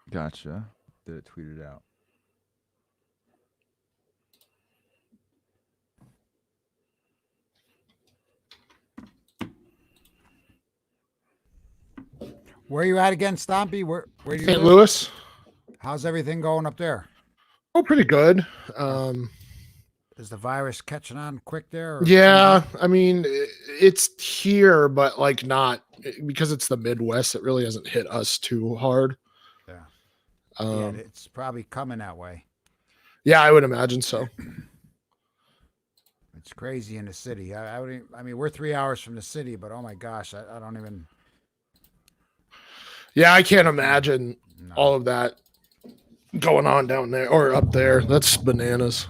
Gotcha. Did it tweet it out? Where you at again, Stompy? Where do you St. live? Louis. How's everything going up there? Oh, pretty good. Is the virus catching on quick there? Or Yeah, I mean, it's here, but like not because it's the Midwest. It really hasn't hit us too hhard. Yeah. Yeah, Um, it's probably coming that way. yeah, I would imagine so. It's crazy in the city. I mean, we're 3 hours from the city, but oh my gosh, I don't even. Yeah, I can't imagine No. all of that going on down there or up there. That's bananas.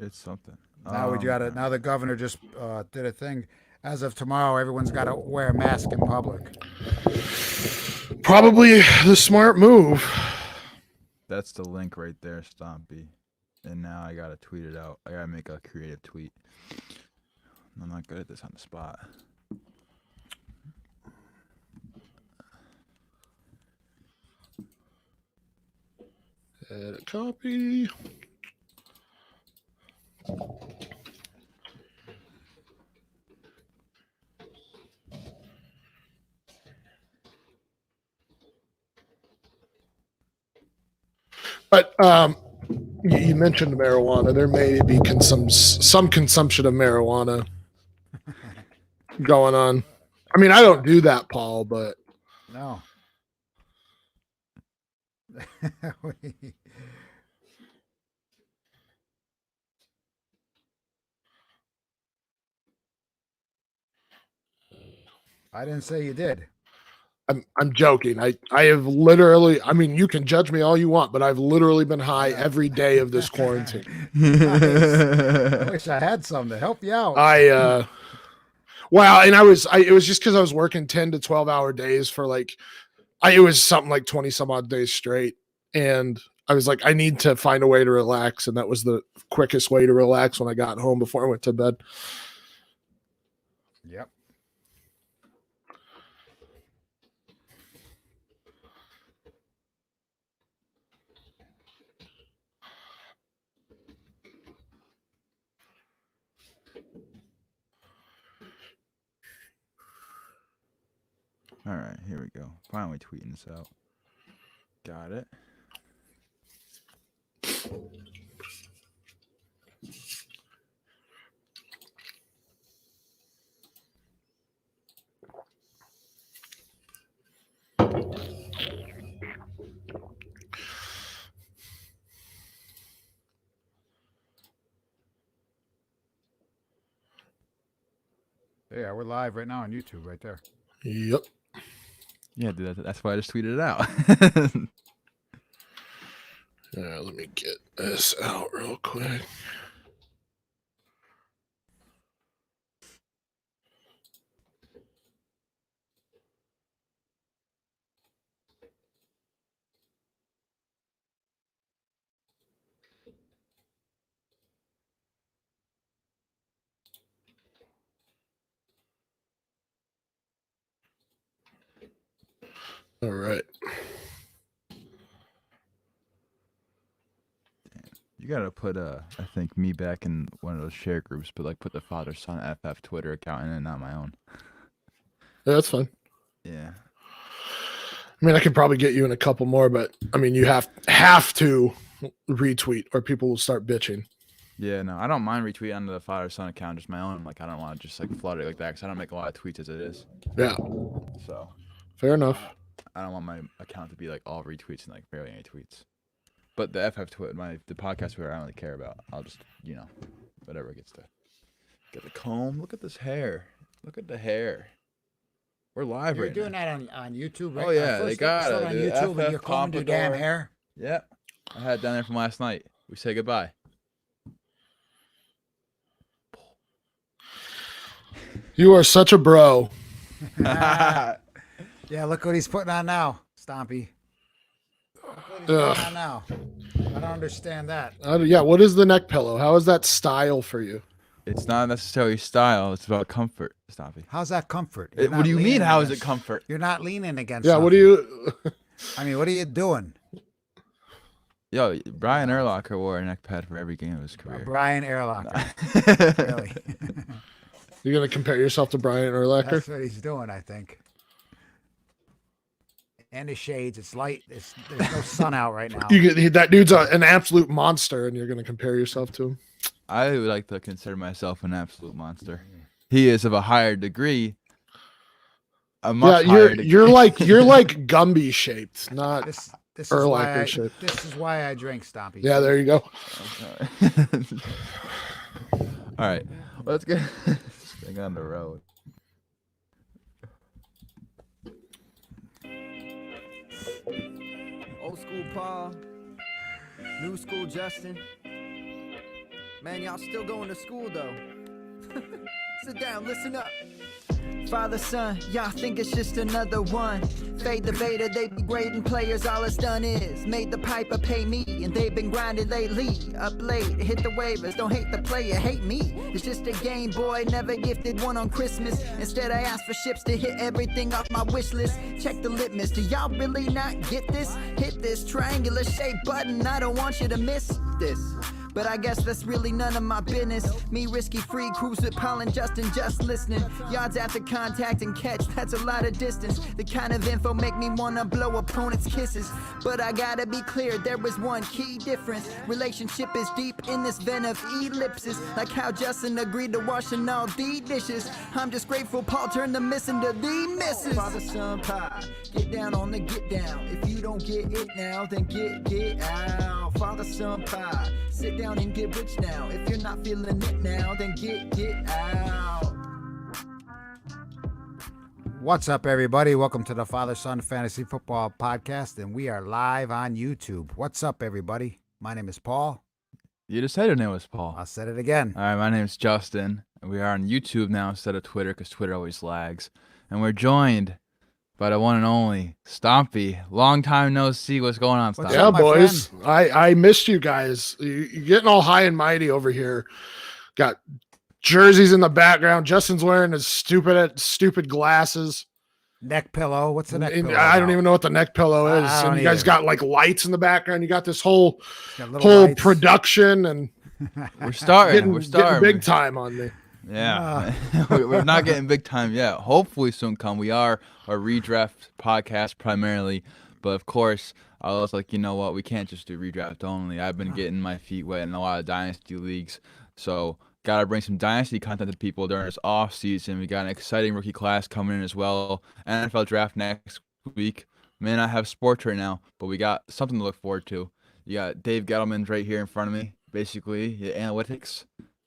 It's something. Now we got it. Now the governor just did a thing. As of tomorrow, everyone's got to wear a mask in public. Probably the smart move. That's the link right there, Stompy. And now I gotta tweet it out. I gotta make a creative tweet. I'm not good at this on the spot. Edit copy. But you mentioned marijuana. There may be some consumption of marijuana going on. I mean, I don't do that, Paul, but No. I didn't say you did. I'm joking. I have literally, I mean, you can judge me all you want, but I've literally been high every day of this quarantine. Nice. I wish I had some to help you out. Well, and it was just because I was working 10 to 12-hour days for like, it was something like 20 some odd days straight. And I was like, I need to find a way to relax. And that was the quickest way to relax when I got home before I went to bed. Yep. All right, here we go. Finally tweeting this out. Got it. Yeah, we're live right now on YouTube, right there. Yep. Yeah, dude, that's why I just tweeted it out. Yeah, let me get this out real quick. All right. You gotta put I think me back in one of those share groups, but like put the father son FF Twitter account in and not my own. Yeah, that's fine. Yeah. I mean, I could probably get you in a couple more, but I mean, you have to retweet or people will start bitching. Yeah, no, I don't mind retweeting under the father son account, just my own. Like, I don't want to just like flood it like that because I don't make a lot of tweets as it is. Yeah. So. Fair enough. I don't want my account to be like all retweets and like barely any tweets. But the FF Twitter, the podcast Twitter, I don't really care about. I'll just, whatever gets to get the comb. Look at this hair. Look at the hair. We're live You're right doing now. that on YouTube, right? Oh yeah, they first got episode it. on dude. YouTube, FF and you're combing your damn Pompadour. hair. Yeah, I had it down there from last night. We say goodbye. You are such a bro. Yeah, look what he's putting on now, Stompy. Look what he's putting on now. I don't understand that. Yeah, what is the neck pillow? How is that style for you? It's not necessarily style. It's about comfort, Stompy. How's that comfort? What do you mean? How is it comfort? You're not leaning against. Yeah, something. what do you? I mean, what are you doing? Yo, Brian Urlacher wore a neck pad for every game of his career. Brian Erlacher. Really? You're gonna compare yourself to Brian Urlacher? That's what he's doing, I think. And the shades. It's light. There's no sun out right now. That dude's an absolute monster, and you're gonna compare yourself to him. I would like to consider myself an absolute monster. He is of a higher degree. A much higher degree. You're like Gumby shaped, not This is Urlacher shaped. This is why I drink Stompy. Yeah, there you go. All right, let's get this thing on the road. Old school Paul, new school Justin. Man, y'all still going to school though. Sit down, listen up. Father, son, y'all think it's just another one. Fade the beta, they be grading players, all it's done is made the piper pay me, and they've been grinding lately. Up late, hit the waivers, don't hate the player, hate me. It's just a Game Boy, never gifted one on Christmas. Instead I asked for ships to hit everything off my wish list. Check the litmus, do y'all really not get this? Hit this triangular shaped button, I don't want you to miss this. But I guess that's really none of my business. Me risky free, cruise with Paul and Justin just listening. Yards after contact and catch, that's a lot of distance. The kind of info make me wanna blow opponents' kisses. But I gotta be clear, there is one key difference. Relationship is deep in this vein of ellipses. Like how Justin agreed to washing all the dishes. I'm just grateful Paul turned the miss into the misses. Father, son, pie, get down on the get down. If you don't get it now, then get out. Father, son, pie, sit down and get rich now. If you're not feeling it now, then get out. What's up, everybody? Welcome to the Father Son Fantasy Football Podcast, and we are live on YouTube. What's up, everybody? My name is Paul. You just said your name was Paul. I'll say it again. All right, my name is Justin, and we are on YouTube now instead of Twitter because Twitter always lags. And we're joined by the one and only Stompy. Long time no see. What's going on, Stompy? Yeah, boys. I missed you guys. You're getting all high and mighty over here. Got jerseys in the background. Justin's wearing his stupid glasses. Neck pillow. What's the neck pillow? I don't even know what the neck pillow is. And you guys got like lights in the background. You got this whole lights. Production, and We're starting. getting big time on me. Yeah, we're not getting big time yet. Hopefully soon come. We are a redraft podcast primarily, but of course, I was like, you know what? We can't just do redraft only. I've been getting my feet wet in a lot of dynasty leagues, so gotta bring some dynasty content to people during this off season. We got an exciting rookie class coming in as well. NFL draft next week. May not have sports right now, but we got something to look forward to. You got Dave Gettleman's right here in front of me. Basically, your analytics.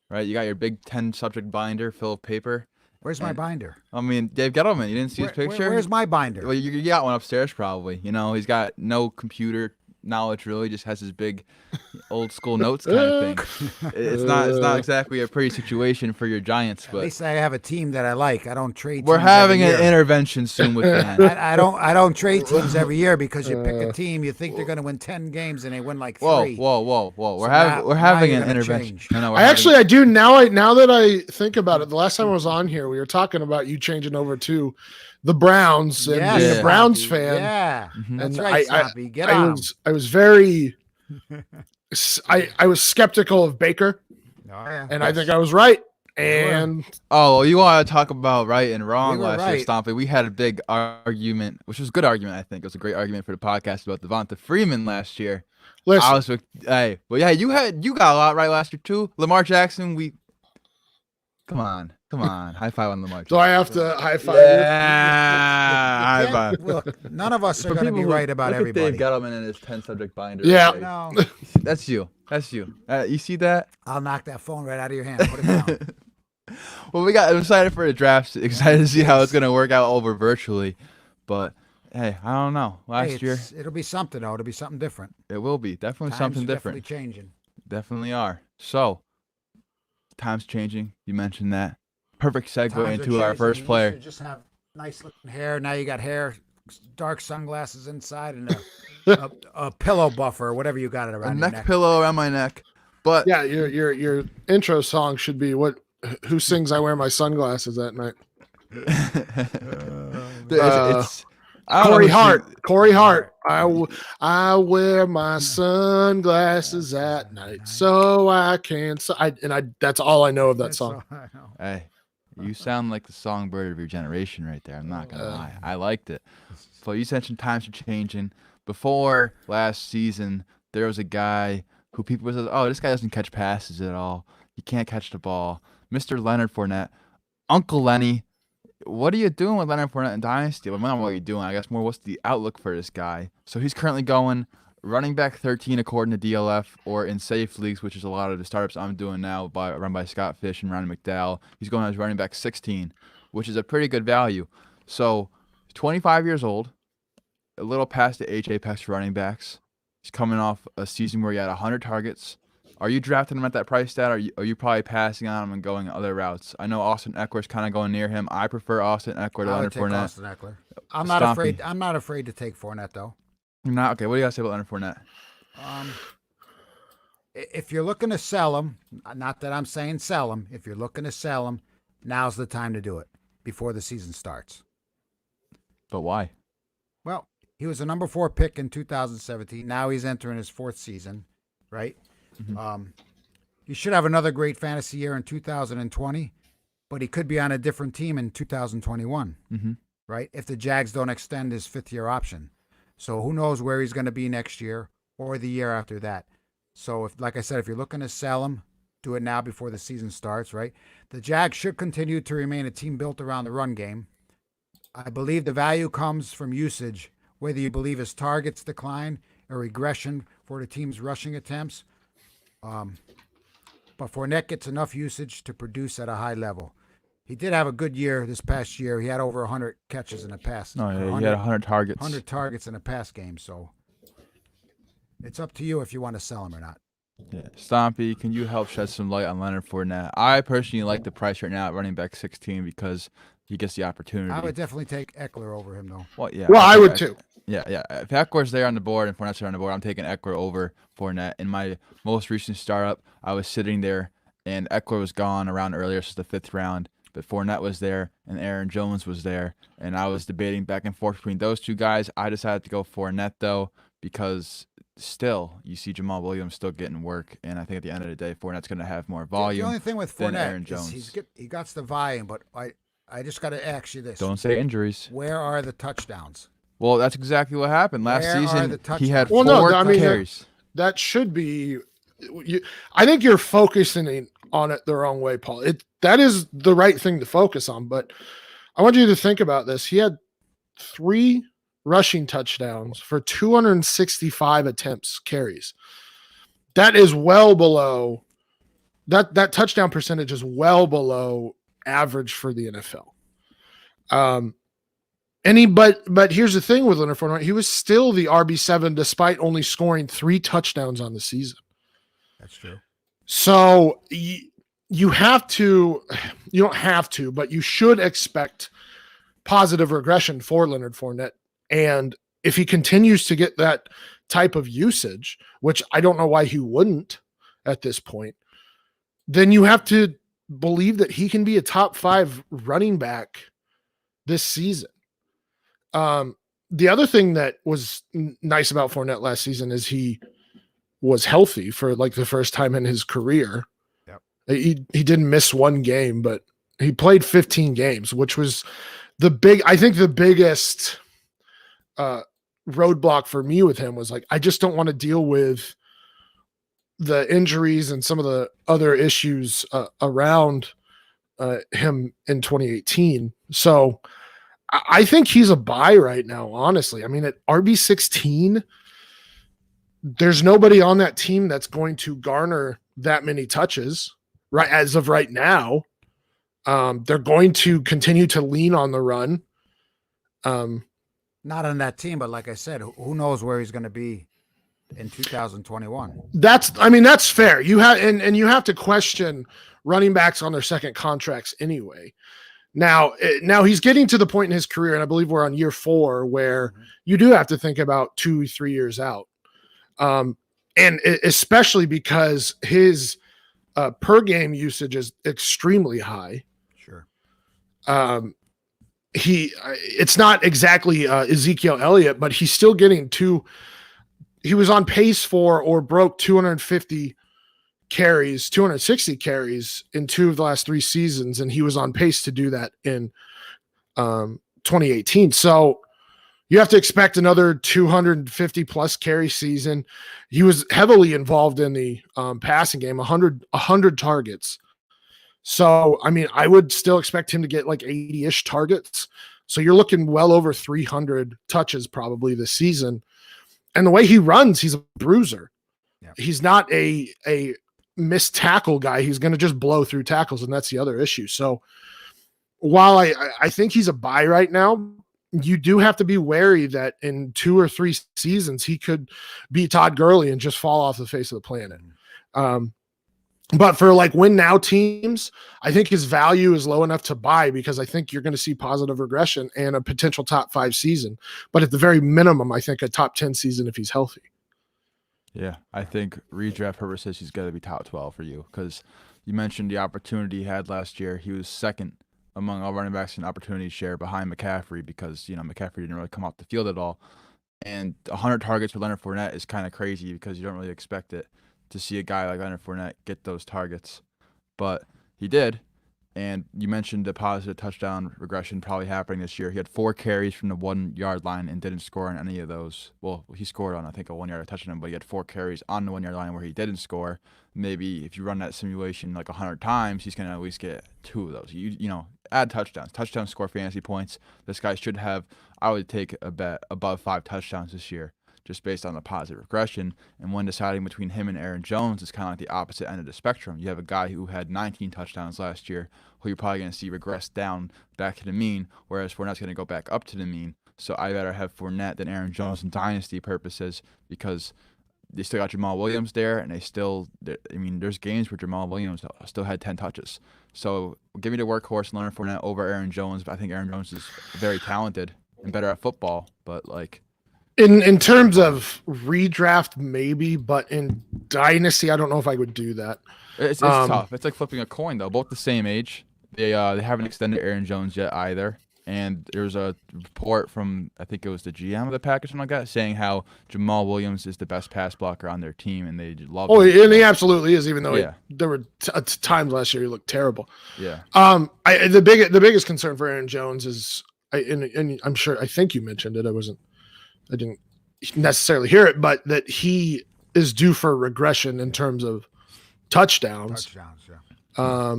Right, you got your Big 10 subject binder full of paper. Where's my binder? I mean, Dave Gettleman, you didn't see his picture? Where's my binder? Well, you got one upstairs probably. You know, he's got no computer knowledge really, just has his big old school notes kind of thing. It's not exactly a pretty situation for your Giants, but at least I have a team that I like. I don't trade. We're teams having every an year. intervention soon with that. I don't trade teams every year because you pick a team, you think they're going to win 10 games and they win like 3. Whoa! So We're having now an you're gonna intervention. change. No, I do now that I think about it. The last time I was on here, we were talking about you changing over to the Browns and Yes, being a Yeah. Browns Stompy. fan. Yeah, Mhm. that's And right, I- Stompy. Get I on. was very I was skeptical of Baker, Oh, yeah. and I think I was right. And Oh, well, you want to talk about right and wrong We were last year, right. Stompy. We had a big argument, which was a good argument, I think. It was a great argument for the podcast about Devonta Freeman last year. listen, I was with, hey, well, yeah, you got a lot right last year too. Lamar Jackson, come on, high five on Lamar. do I Jackson. have to high five? Yeah, high You five. can't- Look, none of us are For going to people be who- right about look everybody. At Dave Gettleman and his 10 subject binder. Yeah. Okay. No, That's you. You see that? I'll knock that phone right out of your hand. Put it down. Well, I'm excited for the draft. Excited to see how it's going to work out over virtually. But, hey, I don't know. Last Hey, year, it'll be something though. It'll be something different. it will be. Definitely Times something are different. Definitely changing. Definitely are. So, time's changing. You mentioned that. Perfect segue Times are into our changing. first You player. used to just have nice looking hair. Now you got hair, dark sunglasses inside, and a pillow buffer or whatever you got it A around your neck neck. pillow around my neck. But Yeah, your intro song should be who sings I wear my sunglasses at night? it's I don't know Corey who Hart. Corey Hart. I wear my sunglasses at night so I can. That's all I know of that That's song. all I know. Hey, you sound like the songbird of your generation right there. I'm not gonna lie. I liked it. But you mentioned times are changing. Before last season, there was a guy who people said, "Oh, this guy doesn't catch passes at all. He can't catch the ball." Mr. Leonard Fournette, Uncle Lenny. What are you doing with Leonard Fournette in Dynasty? Well, not what are you doing. I guess more what's the outlook for this guy. So he's currently going running back 13 according to DLF, or in safe leagues, which is a lot of the startups I'm doing now, run by Scott Fish and Ronnie McDowell. He's going as running back 16, which is a pretty good value. So 25 years old, a little past the age apex for running backs. He's coming off a season where he had 100 targets. Are you drafting him at that price stat? Are you probably passing on him and going other routes? I know Austin Eckler's kind of going near him. I prefer Austin Eckler to I would Leonard take Fournette. Austin Eckler. I'm not Stompy. afraid. I'm not afraid to take Fournette though. You're not okay. What do you got to say about Leonard Fournette? If you're looking to sell him, not that I'm saying sell him. If you're looking to sell him, now's the time to do it before the season starts. But why? Well, he was a number 4 pick in 2017. Now he's entering his 4th season, right? He should have another great fantasy year in 2020, but he could be on a different team in 2021, right? If the Jags don't extend his 5th-year option. So who knows where he's going to be next year or the year after that. So, like I said, if you're looking to sell him, do it now before the season starts, right? The Jags should continue to remain a team built around the run game. I believe the value comes from usage, whether you believe his targets decline or regression for the team's rushing attempts. But Fournette gets enough usage to produce at a high level. He did have a good year this past year. He had over 100 catches in a pass. No, yeah, he had 100 targets. 100 targets in a pass game. So it's up to you if you want to sell him or not. Yeah. Stompy, can you help shed some light on Leonard Fournette? I personally like the price right now at running back 16 because he gets the opportunity. I would definitely take Eckler over him, though. Well, yeah. Well, I would too. Yeah. If Eckler's there on the board and Fournette's there on the board, I'm taking Eckler over Fournette. In my most recent startup, I was sitting there, and Eckler was gone around earlier, so the 5th round. But Fournette was there, and Aaron Jones was there, and I was debating back and forth between those two guys. I decided to go Fournette, though, because still, you see Jamal Williams still getting work, and I think at the end of the day, Fournette's going to have more volume. The only thing with than Aaron Fournette Jones. is he got the volume, but I just got to ask you this. Don't say injuries. Where are the touchdowns? Well, that's exactly what happened. Last Where are season, the he had Well, 4 no, I mean, carries. That should be. I think you're focusing on it the wrong way, Paul. That is the right thing to focus on, but I want you to think about this. He had 3 rushing touchdowns for 265 attempts, carries. That is well below that touchdown percentage is well below average for the NFL. But here's the thing with Leonard Fournette, he was still the RB7 despite only scoring 3 touchdowns on the season. That's true. So you have to, you don't have to, but you should expect positive regression for Leonard Fournette. And if he continues to get that type of usage, which I don't know why he wouldn't at this point, then you have to believe that he can be a top 5 running back this season. The other thing that was nice about Fournette last season is he was healthy for like the first time in his career. Yep. He didn't miss one game, but he played 15 games, which was the biggest roadblock for me with him was like, I just don't want to deal with the injuries and some of the other issues around him in 2018. So I think he's a buy right now, honestly. I mean, at RB16, there's nobody on that team that's going to garner that many touches right as of right now. They're going to continue to lean on the run. Not on that team, but like I said, who knows where he's going to be in 2021. That's fair. You have and you have to question running backs on their second contracts anyway. Now he's getting to the point in his career, and I believe we're on year 4, where you do have to think about 2-3 years out. And especially because his per game usage is extremely high. Sure. it's not exactly Ezekiel Elliott, but he's still getting he was on pace for or broke 250 carries, 260 carries in 2 of the last 3 seasons, and he was on pace to do that in 2018. So you have to expect another 250 plus carry season. He was heavily involved in the passing game, 100 targets. So, I mean, I would still expect him to get like 80-ish targets. So you're looking well over 300 touches probably this season. And the way he runs, he's a bruiser. Yeah. He's not a missed tackle guy. He's going to just blow through tackles, and that's the other issue. So while I think he's a buy right now, you do have to be wary that in 2 or 3 seasons, he could be Todd Gurley and just fall off the face of the planet. But for like win now teams, I think his value is low enough to buy because I think you're going to see positive regression and a potential top 5 season. But at the very minimum, I think a top 10 season if he's healthy. Yeah, I think redraft purpose says he's got to be top 12 for you because you mentioned the opportunity he had last year. He was second among all running backs in opportunity share behind McCaffrey because, McCaffrey didn't really come off the field at all. And 100 targets for Leonard Fournette is kind of crazy because you don't really expect it to see a guy like Leonard Fournette get those targets. But he did. And you mentioned the positive touchdown regression probably happening this year. He had 4 carries from the 1-yard line and didn't score on any of those. Well, he scored on, I think, a 1-yard touchdown, but he had 4 carries on the 1-yard line where he didn't score. Maybe if you run that simulation like 100 times, he's going to at least get 2 of those. You add touchdowns. Touchdowns score fantasy points. This guy should have, I would take a bet, above 5 touchdowns this year, just based on the positive regression. And when deciding between him and Aaron Jones, it's kind of like the opposite end of the spectrum. You have a guy who had 19 touchdowns last year, who you're probably going to see regress down back to the mean, whereas Fournette's going to go back up to the mean. So I better have Fournette than Aaron Jones in dynasty purposes because they still got Jamal Williams there, and there's games where Jamal Williams still had 10 touches. So give me the workhorse Leonard Fournette over Aaron Jones. I think Aaron Jones is very talented and better at football, but like, In terms of redraft, maybe, but in dynasty, I don't know if I would do that. It's tough. It's like flipping a coin, though. Both the same age. They haven't extended Aaron Jones yet either. And there's a report from, I think it was the GM of the Packers, something like that, saying how Jamal Williams is the best pass blocker on their team, and they love him. And he absolutely is, even though there were times last year he looked terrible. Yeah. The biggest concern for Aaron Jones is, and I'm sure, I think you mentioned it. I didn't necessarily hear it, but that he is due for regression in terms of touchdowns. Yeah.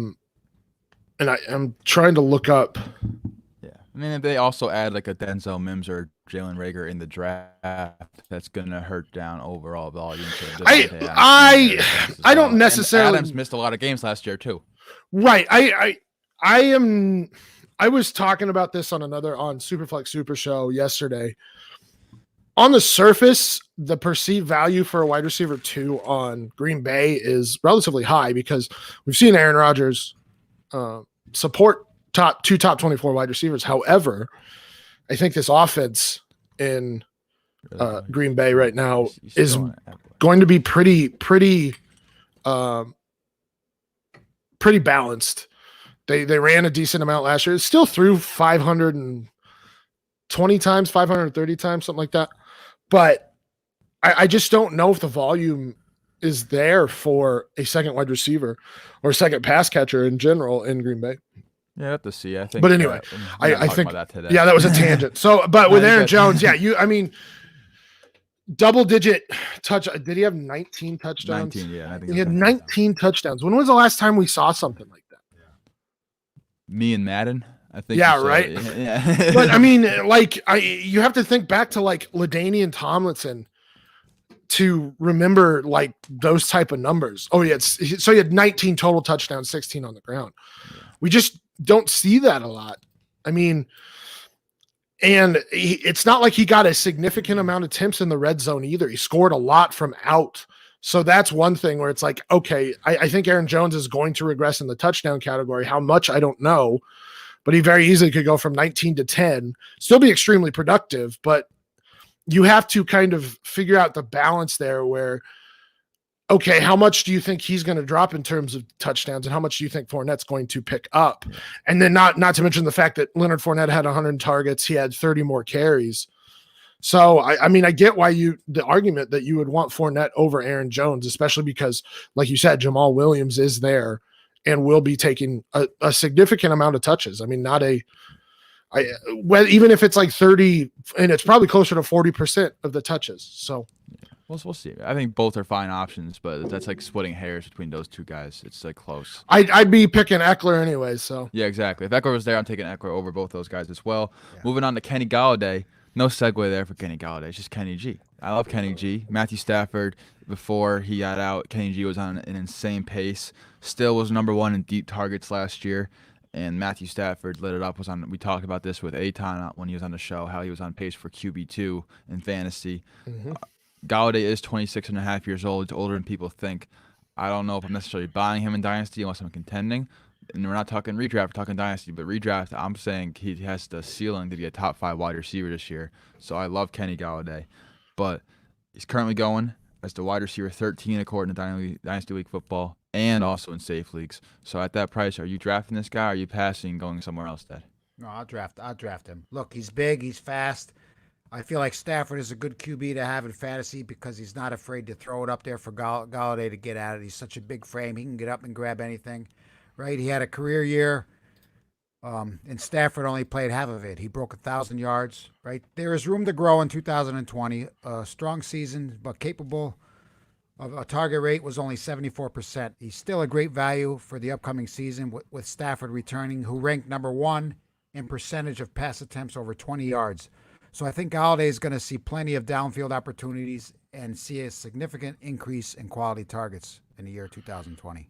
And I'm trying to look up. Yeah. I mean, if they also add like a Denzel Mims or Jalen Reagor in the draft, that's going to hurt down overall volume. I don't necessarily. And Adams missed a lot of games last year too. Right. I was talking about this on Superflex Super Show yesterday. On the surface, the perceived value for a wide receiver 2 on Green Bay is relatively high because we've seen Aaron Rodgers support top 24 wide receivers. However, I think this offense in Green Bay right now is going to be pretty balanced. They ran a decent amount last year. It still threw 520 times, 530 times, something like that. But I just don't know if the volume is there for a second wide receiver or a second pass catcher in general in Green Bay. Yeah, I have to see. I think. But anyway, I think about that today. Yeah, that was a tangent. So, but with Aaron Jones, double-digit touch. Did he have 19 touchdowns? 19, yeah. I think he had 19 touchdowns. When was the last time we saw something like that? Me and Madden. I think. Yeah, right. Yeah. But I mean, you have to think back to like LaDainian Tomlinson to remember like those type of numbers. Oh yeah, so he had 19 total touchdowns, 16 on the ground. Yeah. We just don't see that a lot. I mean, and it's not like he got a significant amount of attempts in the red zone either. He scored a lot from out. So that's one thing where it's like, okay, I think Aaron Jones is going to regress in the touchdown category. How much, I don't know. But he very easily could go from 19 to 10, still be extremely productive. But you have to kind of figure out the balance there where okay, how much do you think he's going to drop in terms of touchdowns, and how much do you think Fournette's going to pick up? Yeah. And then not to mention the fact that Leonard Fournette had 100 targets, he had 30 more carries. So I mean, I get why the argument that you would want Fournette over Aaron Jones, especially because, like you said, Jamal Williams is there and will be taking a significant amount of touches. I mean, even if it's like 30, and it's probably closer to 40% of the touches. So We'll see. I think both are fine options, but that's like splitting hairs between those two guys. It's like close. I'd be picking Eckler anyway. So Yeah, exactly. If Eckler was there, I'm taking Eckler over both those guys as well. Yeah. Moving on to Kenny Galladay. No segue there for Kenny Galladay. It's just Kenny G. I love Kenny G. Matthew Stafford, before he got out, Kenny G was on an insane pace. Still was number 1 in deep targets last year. And Matthew Stafford lit it up. We talked about this with Aton when he was on the show, how he was on pace for QB2 in fantasy. Mm-hmm. Galladay is 26 and a half years old. It's older than people think. I don't know if I'm necessarily buying him in Dynasty unless I'm contending. And we're not talking redraft, we're talking Dynasty. But redraft, I'm saying he has the ceiling to be a top 5 wide receiver this year. So I love Kenny Galladay. But he's currently going as the wide receiver 13 according to Dynasty League Football and also in safe leagues. So at that price, are you drafting this guy or are you passing and going somewhere else, Dad? No, I'll draft him. Look, he's big, he's fast. I feel like Stafford is a good QB to have in fantasy because he's not afraid to throw it up there for Galladay to get at it. He's such a big frame. He can get up and grab anything, right? He had a career year, and Stafford only played half of it. He broke 1,000 yards, right? There is room to grow in 2020. A strong season, but capable of a target rate was only 74%. He's still a great value for the upcoming season with Stafford returning, who ranked number 1 in percentage of pass attempts over 20 yards. So I think Galladay is going to see plenty of downfield opportunities and see a significant increase in quality targets in the year 2020.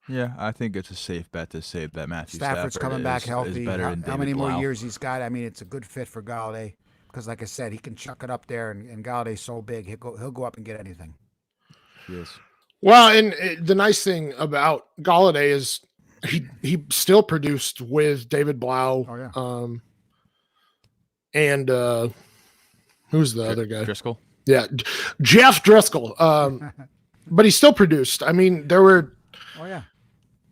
Yeah, I think it's a safe bet to say that Matthew Stafford's coming back healthy. Is better than how many David more Blau. years he's got? I mean, it's a good fit for Galladay because, like I said, he can chuck it up there, and Galladay's so big, he'll go up and get anything. Yes. Well, and the nice thing about Galladay is he still produced with David Blau. Oh, yeah. And who's the other guy? Driscoll. Yeah, Jeff Driscoll. But he still produced. I mean, there were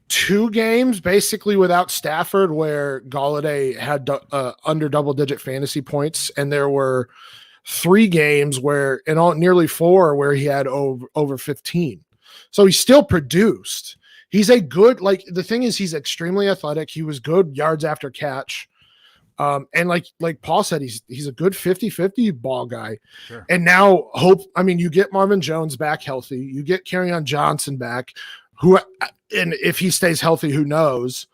2 games basically without Stafford where Galladay had under double-digit fantasy points, and there were 3 games where, and nearly 4 where he had over 15. So he still produced. He's a good, the thing is, he's extremely athletic. He was good yards after catch. And like Paul said, he's a good 50-50 ball guy. Sure. And now you get Marvin Jones back healthy. You get Kerryon Johnson back, and if he stays healthy, who knows?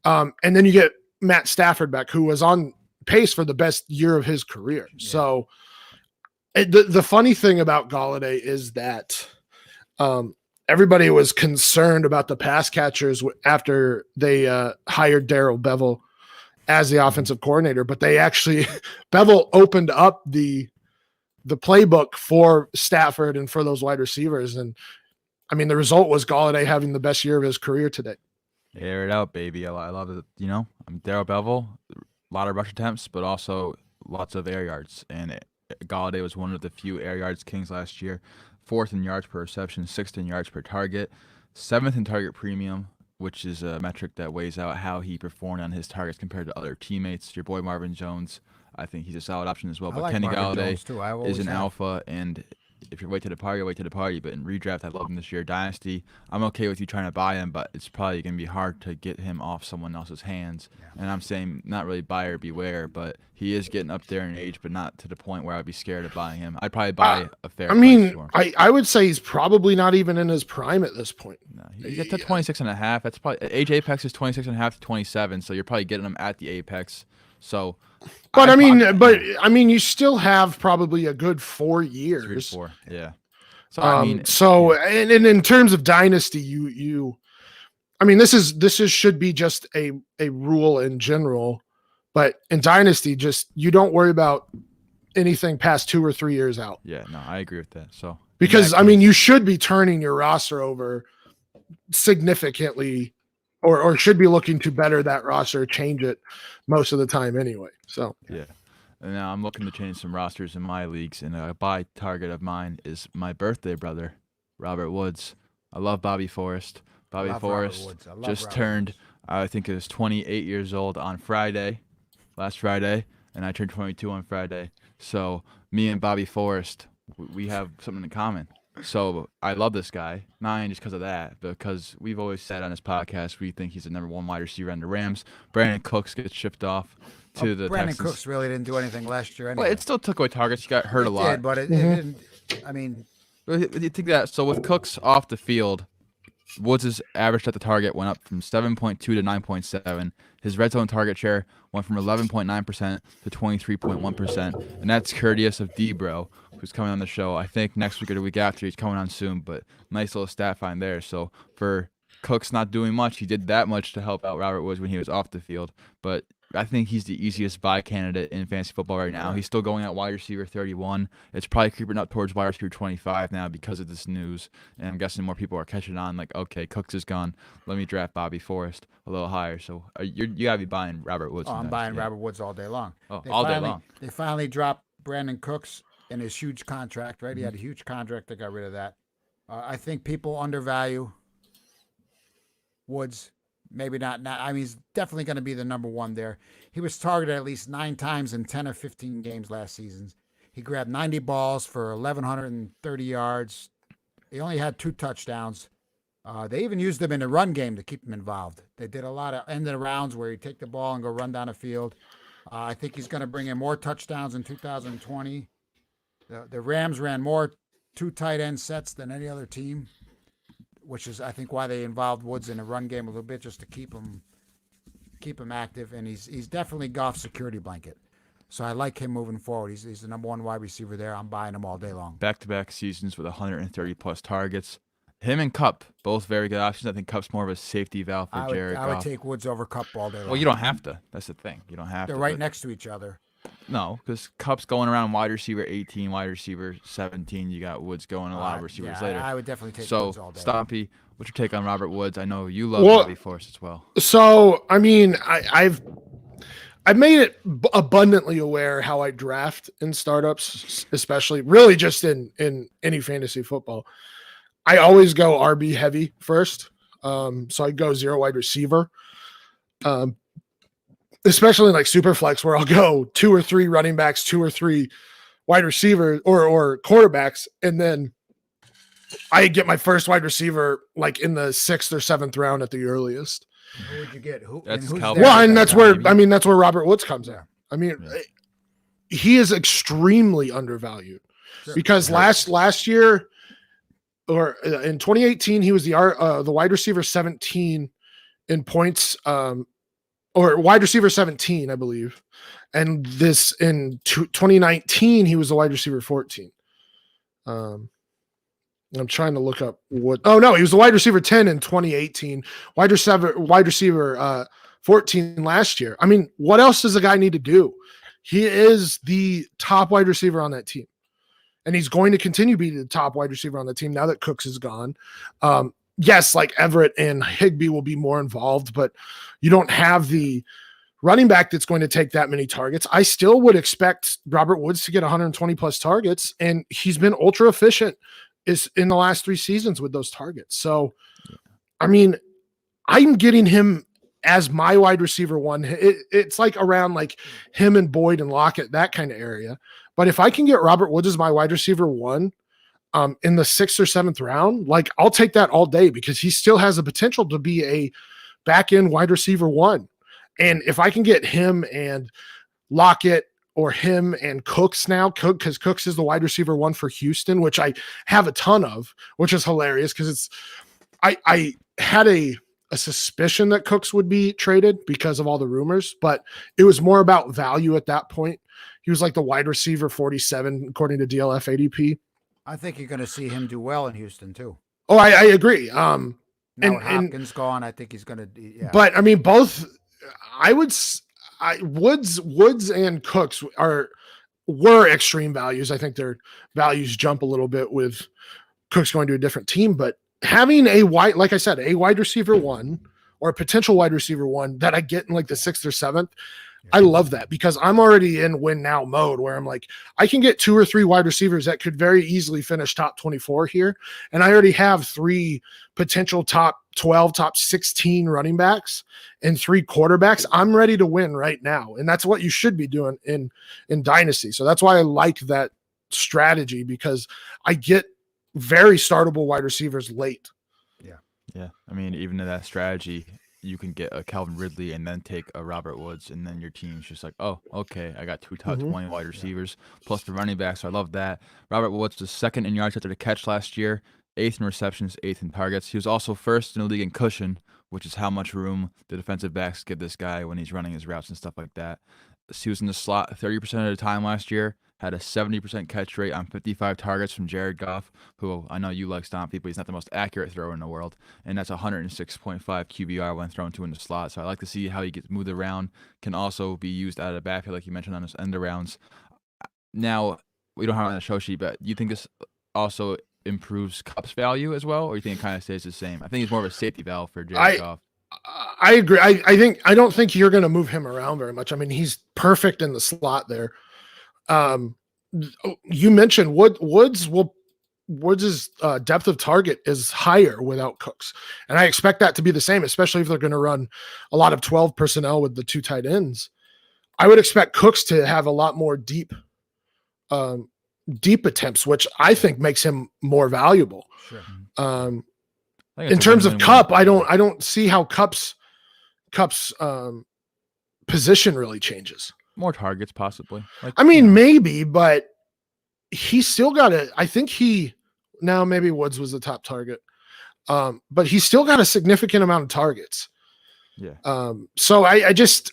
And then you get Matt Stafford back, who was on pace for the best year of his career. Yeah. So the funny thing about Galladay is that everybody was concerned about the pass catchers after they hired Darrell Bevell as the offensive coordinator, but they actually Bevell opened up the playbook for Stafford and for those wide receivers. And I mean, the result was Galladay having the best year of his career today. Air it out, baby. I love it. I'm Darrell Bevell, a lot of rush attempts, but also lots of air yards. And Galladay was one of the few air yards kings last year. 4th in yards per reception, 6th in yards per target, 7th in target premium, which is a metric that weighs out how he performed on his targets compared to other teammates. Your boy Marvin Jones, I think he's a solid option as well. But Kenny Galladay is an alpha, and if you're wait to the party, wait to the party. But in redraft, I love him this year. Dynasty, I'm okay with you trying to buy him, but it's probably going to be hard to get him off someone else's hands. Yeah. And I'm saying not really buyer beware, but he is getting up there in age, but not to the point where I'd be scared of buying him. I'd probably buy a fair price for him. I would say he's probably not even in his prime at this point. No, he gets to 26 and a half. That's probably age apex is 26 and a half to 27, so you're probably getting him at the apex. So, but I mean, you still have probably a good 4 years. 3 to 4, yeah. So and in terms of dynasty, this should be just a rule in general, but in dynasty, just you don't worry about anything past 2 or 3 years out. Yeah, no, I agree with that. So because you should be turning your roster over significantly. Or should be looking to better that roster, change it most of the time anyway. So yeah. And now I'm looking to change some rosters in my leagues, and a buy target of mine is my birthday brother, Robert Woods. I love Bobby Forrest. Bobby love Robert Forrest Woods. I love just Robert turned, Woods. I think it was 28 years old on Friday, last Friday, and I turned 22 on Friday. So me and Bobby Forrest, we have something in common. So I love this guy, not only just because of that, but because we've always said on this podcast we think he's the number one wide receiver on the Rams. Brandon Cooks gets shipped off to the Brandon Texans. Cooks really didn't do anything last year anyway. Well, it still took away targets. He got hurt a lot. Did, but it didn't. I mean, But you think that? So with Cooks off the field, Woods' average at the target went up from 7.2 to 9.7. His red zone target share went from 11.9% to 23.1%, and that's courteous of Debro, who's coming on the show. I think next week or the week after he's coming on soon, but nice little stat find there. So for Cooks not doing much, he did that much to help out Robert Woods when he was off the field. But I think he's the easiest buy candidate in fantasy football right now. He's still going at wide receiver 31. It's probably creeping up towards wide receiver 25 now because of this news. And I'm guessing more people are catching on. Like, okay, Cooks is gone. Let me draft Bobby Forrest a little higher. So you gotta be buying Robert Woods. I'm buying Robert Woods all day long. Oh, all day long. They finally dropped Brandon Cooks in his huge contract. Right, he had a huge contract. They got rid of that. I think people undervalue Woods. Maybe not. I mean, he's definitely going to be the number one there. He was targeted at least 9 times in 10 or 15 games last season. He grabbed 90 balls for 1,130 yards. He only had 2 touchdowns. They even used him in the run game to keep him involved. They did a lot of end of rounds where he'd take the ball and go run down the field. I think he's going to bring in more touchdowns in 2020. The Rams ran more 2 tight end sets than any other team, which is, I think, why they involved Woods in the run game a little bit, just to keep him active. And he's definitely Goff's security blanket. So I like him moving forward. He's the number one wide receiver there. I'm buying him all day long. Back-to-back seasons with 130-plus targets. Him and Kupp, both very good options. I think Kupp's more of a safety valve for Jared Goff. I would take Woods over Kupp all day long. Well, you don't have to. That's the thing. You don't have to. They're right next to each other. No, because Kupp's going around wide receiver 18, wide receiver 17. You got Woods going a lot of receivers later. I would definitely take So, Woods all day. Stompy, what's your take on Robert Woods? I know you love Bobby Forrest as well. So, I mean, I've made it abundantly aware how I draft in startups, especially really just in any fantasy football. I always go RB heavy first. So I go 0 wide receiver. Especially like super flex, where I'll go 2 or 3 running backs, 2 or 3 wide receivers or quarterbacks, and then I get my first wide receiver like in the 6th or 7th round at the earliest. Who would you get? That's who's Calvin. there? Well, and that's where maybe. that's where Robert Woods comes in. I mean, he is extremely undervalued because last year or in 2018 he was the wide receiver 17 in points. Or wide receiver 17, I believe. And this in 2019, he was the wide receiver 14. I'm trying to look up what. Oh no, he was the wide receiver 10 in 2018. Wide receiver 14 last year. I mean, what else does a guy need to do? He is the top wide receiver on that team, and he's going to continue to be the top wide receiver on the team now that Cooks is gone. Yes, like Everett and Higbee will be more involved, but you don't have the running back that's going to take that many targets. I still would expect Robert Woods to get 120 plus targets, and he's been ultra efficient is in the last 3 seasons with those targets. So, I mean, I'm getting him as my wide receiver 1. It's like around like him and Boyd and Lockett, that kind of area. But if I can get Robert Woods as my wide receiver 1, in the 6th or 7th round, like I'll take that all day because he still has the potential to be a back end wide receiver 1. And if I can get him and Lockett or him and Cooks now, because Cooks is the wide receiver 1 for Houston, which I have a ton of, which is hilarious because it's, I had a suspicion that Cooks would be traded because of all the rumors, but it was more about value at that point. He was like the wide receiver 47, according to DLF ADP. I think you're going to see him do well in Houston too. Oh, I agree. Now with Hopkins gone, I think he's going to. Yeah. But I mean, both. Woods and Cooks were extreme values. I think their values jump a little bit with Cooks going to a different team. But having like I said, a wide receiver 1 or a potential wide receiver 1 that I get in like the 6th or 7th, I love that because I'm already in win now mode where I'm like, I can get 2 or 3 wide receivers that could very easily finish top 24 here. And I already have 3 potential top 12, top 16 running backs and 3 quarterbacks. I'm ready to win right now. And that's what you should be doing in Dynasty. So that's why I like that strategy, because I get very startable wide receivers late. Yeah. I mean, even in that strategy, you can get a Calvin Ridley and then take a Robert Woods, and then your team's just like, oh, okay, I got 2 top 20 wide receivers plus the running back, so I love that. Robert Woods was 2nd in yards after the catch last year, 8th in receptions, 8th in targets. He was also 1st in the league in cushion, which is how much room the defensive backs give this guy when he's running his routes and stuff like that. He was in the slot 30% of the time last year, had a 70% catch rate on 55 targets from Jared Goff, who I know you like stomping, but he's not the most accurate thrower in the world. And that's 106.5 QBR when thrown to in the slot. So I like to see how he gets moved around, can also be used out of the backfield, like you mentioned on his end arounds. Now, we don't have it on the show sheet, but do you think this also improves Cup's value as well, or you think it kind of stays the same? I think it's more of a safety valve for Jared Goff. I agree. I don't think you're going to move him around very much. I mean, he's perfect in the slot there. You mentioned Woods' depth of target is higher without Cooks, and I expect that to be the same, especially if they're going to run a lot of 12 personnel with the 2 tight ends. I would expect Cooks to have a lot more deep attempts, which I think makes him more valuable. Sure. In terms of Cup, I don't see how Cup's position really changes. More targets, possibly. I mean, maybe, but he's still got to. I think now maybe Woods was the top target, but he's still got a significant amount of targets. Yeah. So I just,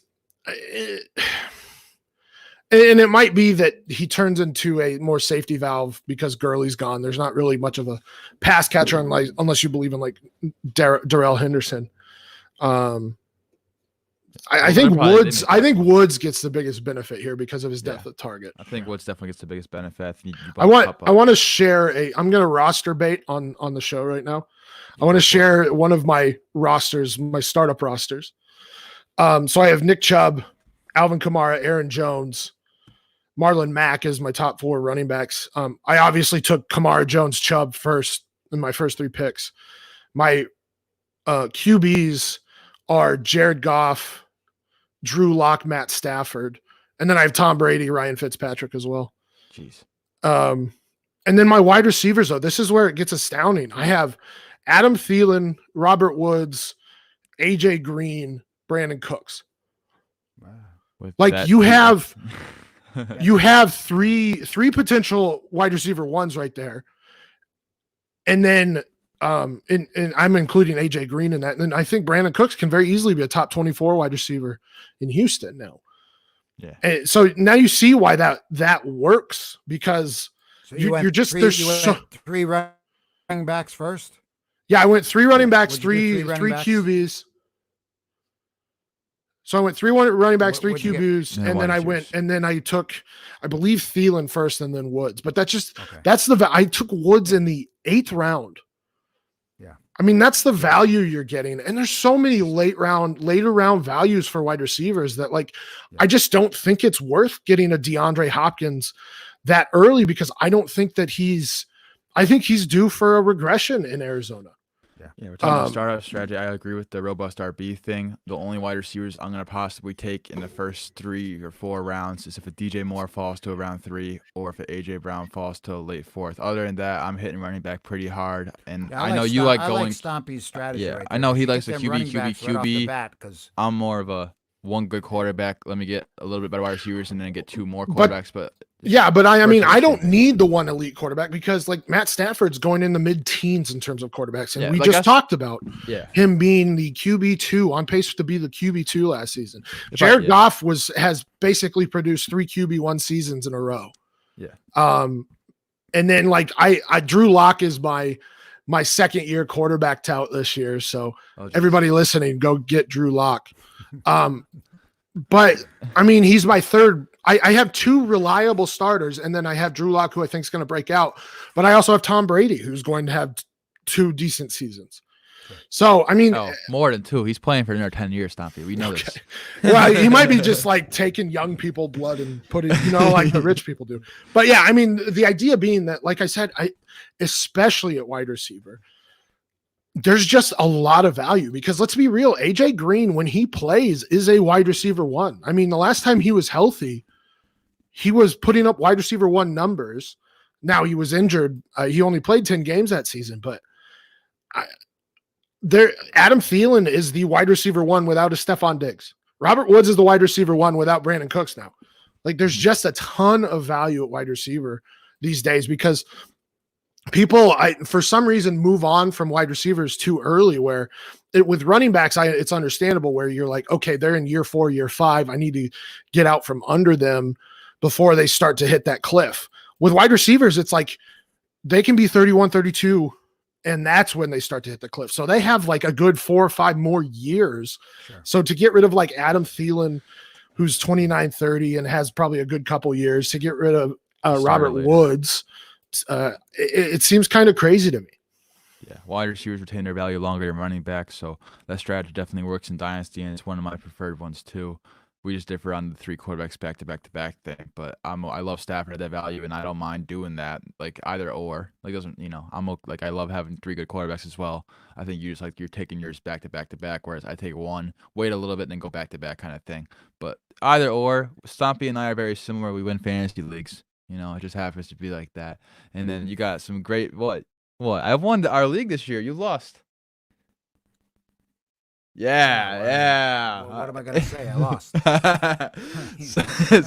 and it might be that he turns into a more safety valve because Gurley's gone. There's not really much of a pass catcher unless you believe in like Darrell Henderson. I think Woods gets the biggest benefit here because of his depth of target. I think Woods definitely gets the biggest benefit. I want to share I'm going to roster bait on the show right now. I want to share one of my rosters, my startup rosters. So I have Nick Chubb, Alvin Kamara, Aaron Jones, Marlon Mack as my top 4 running backs. I obviously took Kamara, Jones, Chubb first in my first 3 picks. My QBs are Jared Goff, Drew Lock, Matt Stafford, and then I have Tom Brady, Ryan Fitzpatrick as well. Jeez. And then my wide receivers, though, this is where it gets astounding. I have Adam Thielen, Robert Woods, AJ Green, Brandon Cooks. Wow. Like you have three potential wide receiver ones right there. And then and I'm including AJ Green in that. And then I think Brandon Cooks can very easily be a top 24 wide receiver in Houston now. Yeah. And so now you see why that works, because you're just there's three running backs first. Yeah, I went 3 running backs, three QBs. So I went 3 running backs, 3 QBs, and then I took, I believe, Thielen first and then Woods. But that's I took Woods in the 8th round. Yeah. I mean, that's the value you're getting. And there's so many later round values for wide receivers that I just don't think it's worth getting a DeAndre Hopkins that early, because I don't think that I think he's due for a regression in Arizona. Yeah, we're talking about startup strategy. I agree with the robust RB thing. The only wide receivers I'm going to possibly take in the first 3 or 4 rounds is if a DJ Moore falls to a round 3 or if an AJ Brown falls to a late 4th. Other than that, I'm hitting running back pretty hard. And I know you like going. I like Stompy's strategy. Yeah, right I know he likes the the QB. Because I'm more of a one good quarterback. Let me get a little bit better wide receivers and then get 2 more quarterbacks. But I mean, I don't need the one elite quarterback, because Matt Stafford's going in the mid-teens in terms of quarterbacks. And we just talked about him being the QB2, on pace to be the QB2 last season. Jared Goff has basically produced 3 QB1 seasons in a row. Yeah. And then I Drew Lock is my 2nd year quarterback tout this year. So everybody listening, go get Drew Lock. But I mean, he's my 3rd. I have 2 reliable starters, and then I have Drew Lock, who I think is going to break out. But I also have Tom Brady, who's going to have 2 decent seasons. So, I mean, Oh, more than 2. He's playing for another 10 years, Stompy. We know this. well, he might be just like taking young people blood and putting, like the rich people do. But yeah, I mean, the idea being that, like I said, especially at wide receiver, there's just a lot of value because let's be real, AJ Green, when he plays, is a wide receiver 1. I mean, the last time he was healthy, he was putting up wide receiver 1 numbers. Now he was injured. He only played 10 games that season, but Adam Thielen is the wide receiver 1 without a Stephon Diggs. Robert Woods is the wide receiver 1 without Brandon Cooks now. Like there's just a ton of value at wide receiver these days because people, for some reason, move on from wide receivers too early where with running backs, it's understandable where you're like, okay, they're in year 4, year 5. I need to get out from under them before they start to hit that cliff. With wide receivers, it's like they can be 31, 32, and that's when they start to hit the cliff. So they have like a good 4 or 5 more years. Sure. So to get rid of like Adam Thielen, who's 29, 30 and has probably a good couple years, to get rid of Robert Woods, it seems kind of crazy to me. Yeah, wide receivers retain their value longer than running backs, so that strategy definitely works in Dynasty, and it's one of my preferred ones too. We just differ on the 3 quarterbacks back-to-back thing, but I love Stafford at that value, and I don't mind doing that, like either or. Like doesn't I love having 3 good quarterbacks as well. I think you're taking yours back-to-back, whereas I take one, wait a little bit, and then go back-to-back kind of thing. But either or, Stompy and I are very similar. We win fantasy leagues. It just happens to be like that. And then you got some great what? I won our league this year. You lost. Yeah. Well, what am I gonna say? I lost.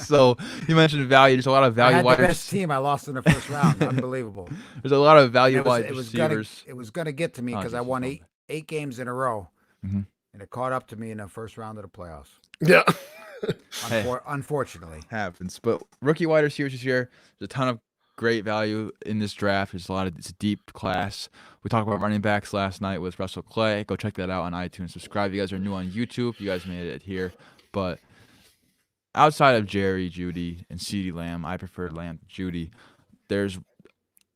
so you mentioned value. There's a lot of value. I had the best team. I lost in the first round. Unbelievable. There's a lot of value wide receivers. It was gonna get to me because I won eight games in a row, and it caught up to me in the first round of the playoffs. Yeah. Unfortunately, happens. But rookie wide receivers this year, there's a ton of great value in this draft. It's a deep class. We talked about running backs last night with Russell Clay. Go check that out on iTunes. Subscribe. If you guys are new on YouTube, you guys made it here. But outside of Jerry, Judy, and CeeDee Lamb, I prefer Lamb to Judy. There's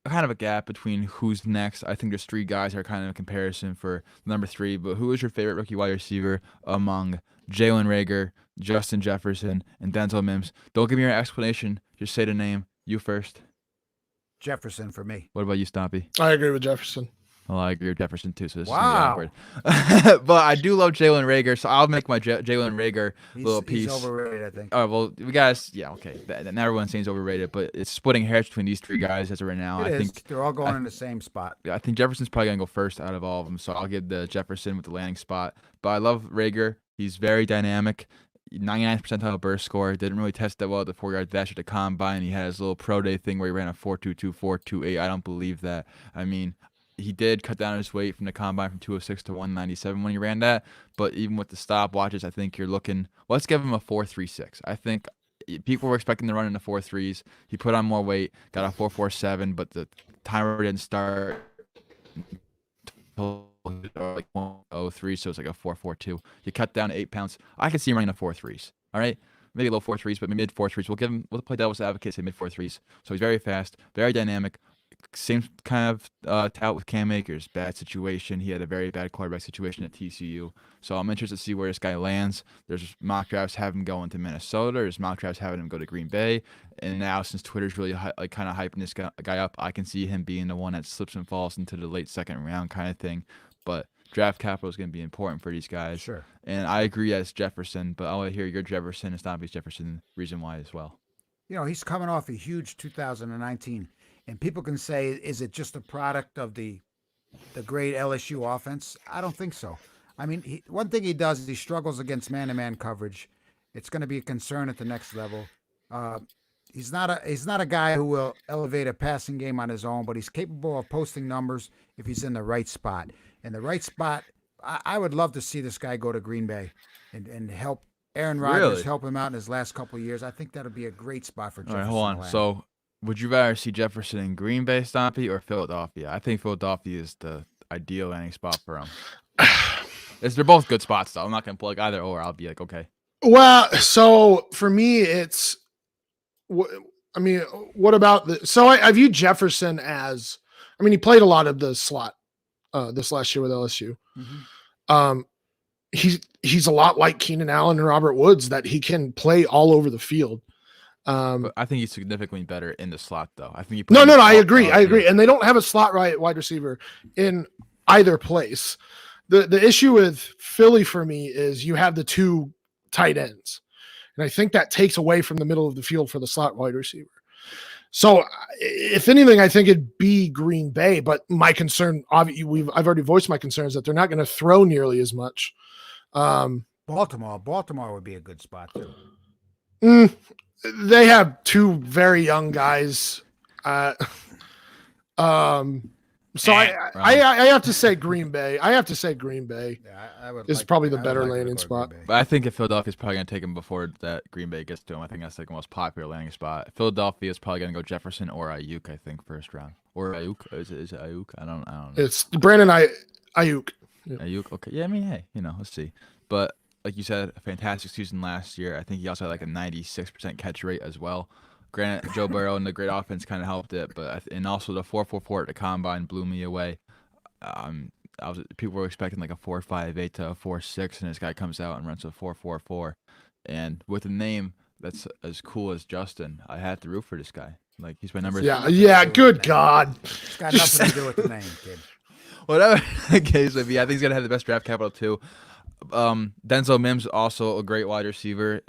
kind of a gap between who's next. I think there's 3 guys that are kind of a comparison for number 3. But who is your favorite rookie wide receiver among Jalen Reagor, Justin Jefferson, and Denzel Mims? Don't give me your explanation. Just say the name. You first. Jefferson for me. What about you, Stompy? I agree with Jefferson. Well, I agree with Jefferson too, so this wow. is awkward. But I do love Jalen Reagor, so I'll make my Jalen Reagor little piece. He's overrated, I think. All right, well, we guys, yeah, okay. Now everyone's saying he's overrated, but it's splitting hairs between these 3 guys as of right now. I think they're all going in the same spot. I think Jefferson's probably gonna go first out of all of them, so I'll give the Jefferson with the landing spot. But I love Reagor. He's very dynamic. 99th percentile burst score. Didn't really test that well at the 4-yard dash at the combine. He had his little pro day thing where he ran a 4.22, 4.28. I don't believe that. I mean, he did cut down his weight from the combine from 206 to 197 when he ran that. But even with the stopwatches, I think you're looking. Let's give him a 4.36. I think people were expecting to run in the 4.3s. He put on more weight, got a 4.47, but the timer didn't start until like 1.03, so it's like a 4.42. You cut down 8 pounds. I could see him running the 4.3s. All right, maybe low 4.3s, but mid 4.3s. We'll play devil's advocate, say mid 4.3s. So he's very fast, very dynamic. Same kind of tout with Cam Akers. Bad situation. He had a very bad quarterback situation at TCU. So I'm interested to see where this guy lands. There's mock drafts having him going to Minnesota. There's mock drafts having him go to Green Bay. And now since Twitter's really kind of hyping this guy up, I can see him being the one that slips and falls into the late 2nd round kind of thing. But draft capital is going to be important for these guys. Sure. And I agree as Jefferson, but I want to hear your Jefferson and Stompy's Jefferson reason why as well. He's coming off a huge 2019. And people can say, is it just a product of the great LSU offense? I don't think so. I mean, one thing he does is he struggles against man-to-man coverage. It's going to be a concern at the next level. He's not a guy who will elevate a passing game on his own, but he's capable of posting numbers if he's in the right spot. In the right spot, I would love to see this guy go to Green Bay and help Aaron Rodgers help him out in his last couple of years. I think that'll be a great spot for Jefferson. All right, hold on. So would you rather see Jefferson in Green Bay, Stompy, or Philadelphia? I think Philadelphia is the ideal landing spot for him. They're both good spots, though. I'm not going to plug either or. I'll be like, okay. Well, so for me, it's what about the – so I view Jefferson as – he played a lot of the slot this last year with LSU. Mhm. He's a lot like Keenan Allen and Robert Woods, that he can play all over the field. But I think he's significantly better in the slot, though. I think he No, plays I all- agree. I agree. yeah. And they don't have a slot wide receiver in either place. The issue with Philly for me is you have the two tight ends. And I think that takes away from the middle of the field for the slot wide receiver. So if anything, I think it'd be Green Bay. But my concern, I've already voiced my concerns that they're not going to throw nearly as much. Baltimore would be a good spot too. They have two very young guys. So I have to say Green Bay. Yeah, I would Is probably the better landing spot. But I think if Philadelphia's probably going to take him before that Green Bay gets to him, I think that's like the most popular landing spot. Philadelphia is probably going to go Jefferson or Ayuk, I think, first round. Or Ayuk. Is it Ayuk? I don't know. It's Brandon Ayuk. Ayuk. Okay. Yeah, I mean, hey, let's see. But like you said, a fantastic season last year. I think he also had like a 96% catch rate as well. Granted, Joe Burrow and the great offense kind of helped it, but and also the 4.44 at the combine blew me away. People were expecting like a 4.58 to a 4.6, and this guy comes out and runs a 4.44. And with a name that's as cool as Justin, I had to root for this guy. Like he's my number. Yeah. Good God. It's got nothing to do with the name, kid. Whatever the case may be, I think he's gonna have the best draft capital too. Denzel Mims also a great wide receiver.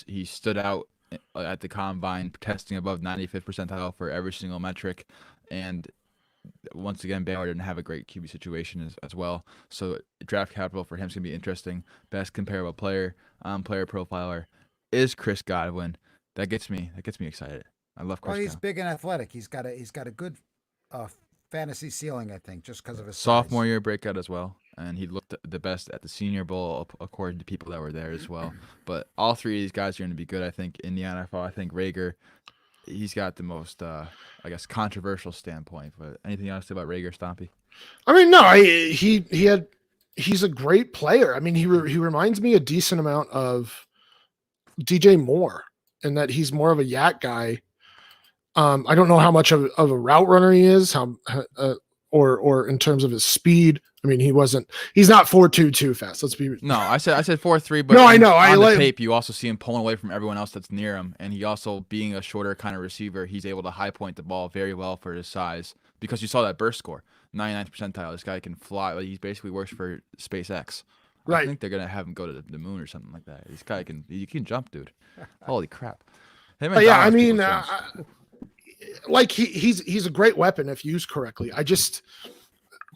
He stood out at the combine, testing above 95th percentile for every single metric, and once again, Baylor didn't have a great QB situation as well. So draft capital for him is gonna be interesting. Best comparable player, player profiler is Chris Godwin. That gets me excited. I love Chris. Well, he's Godwin. big and athletic. He's got a good fantasy ceiling, I think, just because of his Sophomore size. year breakout as well, and he looked the best at the Senior Bowl according to people that were there as well. But all three of these guys are going to be good, I think, in the NFL. I think Rager, he's got the most, I guess, controversial standpoint. But anything else to say about Rager, Stompy? I mean, no, he's a great player. I mean, he reminds me a decent amount of DJ Moore in that he's more of a yak guy. I don't know how much of a route runner he is, or in terms of his speed. I mean, he's not 4.2 too fast. Let's be No, I said 4.3, but no, I know. On the tape, you also see him pulling away from everyone else that's near him, and he also being a shorter kind of receiver, he's able to high point the ball very well for his size. Because you saw that burst score, 99th percentile. This guy can fly. Like, he basically works for SpaceX. I Right. think they're gonna have him go to the moon or something like that. This guy can jump, dude. Holy crap! Him and But yeah, I Donald's mean, people's friends. like he's a great weapon if used correctly.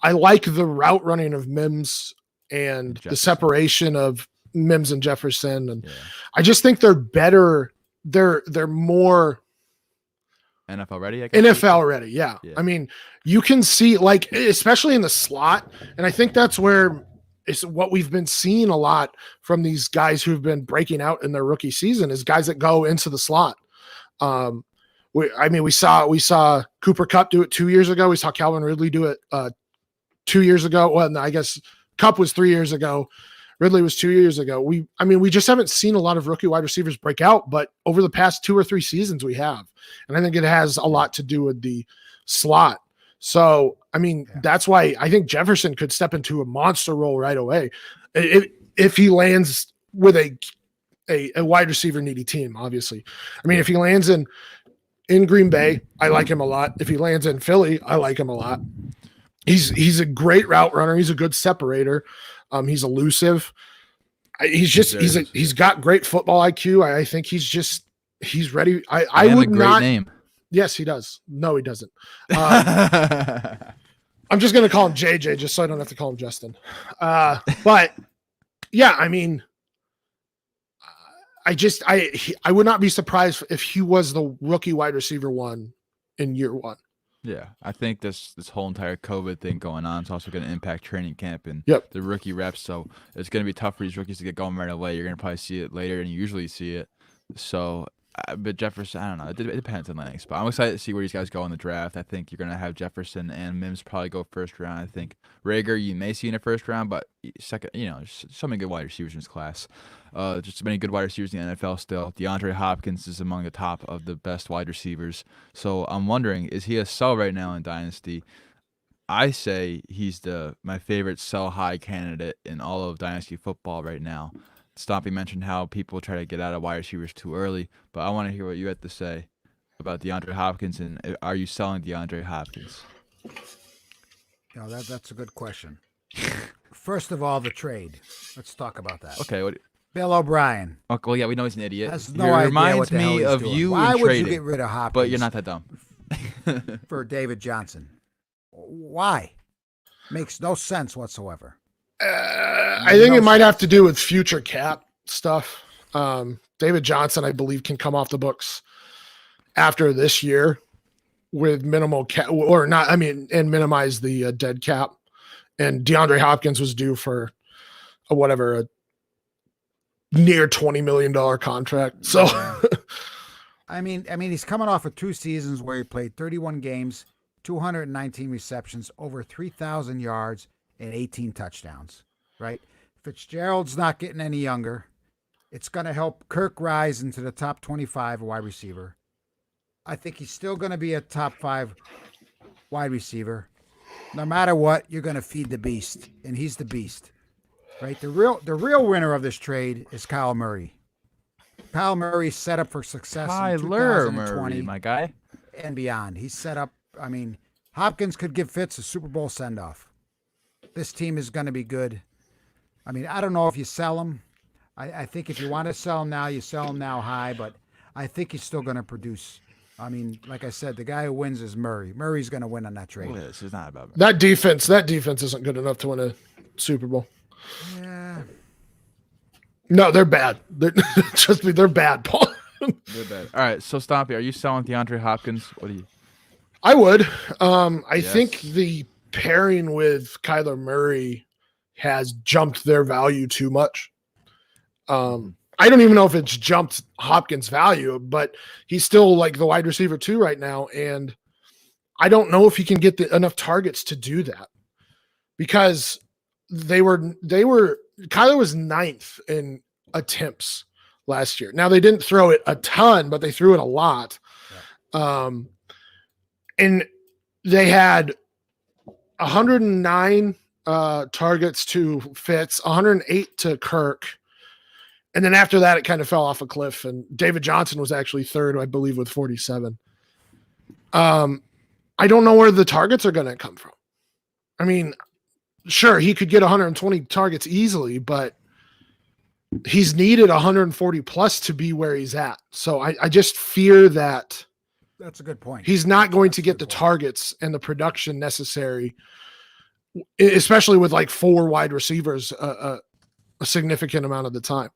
I like the route running of Mims and the Jefferson. separation of Mims and Jefferson, and Yeah. I just think they're better. They're more NFL ready, I guess. NFL ready. Yeah. Yeah. I mean, you can see, like, especially in the slot, and I think that's where it's what we've been seeing a lot from these guys who've been breaking out in their rookie season is guys that go into the slot. We saw Cooper Kupp do it 2 years ago. We saw Calvin Ridley do it 2 years ago. Well, no, I guess Kupp was 3 years ago. Ridley was 2 years ago. We just haven't seen a lot of rookie wide receivers break out, but over the past 2 or 3 seasons we have. And I think it has a lot to do with the slot. So, I mean, that's why I think Jefferson could step into a monster role right away if he lands with a wide receiver needy team, obviously. I mean, if he lands in Green Bay, I like him a lot. If he lands in Philly, I like him a lot. He's a great route runner. He's a good separator. He's elusive. He's got great football IQ. I think he's ready. I would not name. Yes, he does. No, he doesn't. I'm just going to call him JJ just so I don't have to call him Justin. But yeah, I mean, I would not be surprised if he was the rookie wide receiver one in year one. Yeah, I think this whole entire COVID thing going on is also going to impact training camp and Yep. the rookie reps. So it's going to be tough for these rookies to get going right away. You're going to probably see it later than you usually see it. So, but Jefferson, I don't know. It depends on landing spot. I'm excited to see where these guys go in the draft. I think you're going to have Jefferson and Mims probably go first round. I think Rager you may see in the first round, but second, there's so many good wide receivers in this class. Just so many good wide receivers in the NFL still. DeAndre Hopkins is among the top of the best wide receivers. So I'm wondering, is he a sell right now in Dynasty? I say he's my favorite sell high candidate in all of dynasty football right now. Stompy mentioned how people try to get out of wide receivers too early, but I want to hear what you had to say about DeAndre Hopkins, and are you selling DeAndre Hopkins? That's a good question. First of all, the trade. Let's talk about that. Okay. Bill O'Brien Oh, well, yeah, we know he's an idiot. has He no idea reminds what the hell me he's of doing. you Why in would trading, you get rid of Hopkins but you're not that dumb. for David Johnson? Why? Makes no sense whatsoever. I think it might have to do with future cap stuff. David Johnson, I believe, can come off the books after this year with minimal cap, or not. I mean, and minimize the dead cap. And DeAndre Hopkins was due for a near $20 million contract. So, I mean, he's coming off of 2 seasons where he played 31 games, 219 receptions, over 3,000 yards, and 18 touchdowns. Right? Fitzgerald's not getting any younger. It's going to help Kirk rise into the top 25 wide receiver. I think he's still going to be a top 5 wide receiver. No matter what, you're going to feed the beast, and he's the beast. Right? The real winner of this trade is Kyle Murray. Kyle Murray's set up for success in 2020 Murray, my guy, and beyond. He's set up. I mean, Hopkins could give Fitz a Super Bowl send-off. This team is going to be good. I mean, I don't know if you sell him. I think if you want to sell him now, you sell him now high, but I think he's still going to produce. I mean, like I said, the guy who wins is Murray. Murray's going to win on that trade. well, this is not about that defense isn't good enough to win a Super Bowl. Yeah. No, they're bad. Trust me, they're bad, Paul. They're bad. All right, so Stompy, are you selling DeAndre Hopkins? What do you? I would. I Yes. think the pairing with Kyler Murray has jumped their value too much. I don't even know if it's jumped Hopkins' value, but he's still like the wide receiver 2 right now, and I don't know if he can get enough targets to do that because Kyler was 9th in attempts last year. Now they didn't throw it a ton, but they threw it a lot. Yeah. And they had 109 targets to Fitz, 108 to Kirk. And then after that, it kind of fell off a cliff. And David Johnson was actually 3rd, I believe, with 47. I don't know where the targets are going to come from. I mean, sure, he could get 120 targets easily, but he's needed 140 plus to be where he's at. So I just fear that That's a good point. he's not going to get the targets and the production necessary, especially with like 4 wide receivers a significant amount of the time.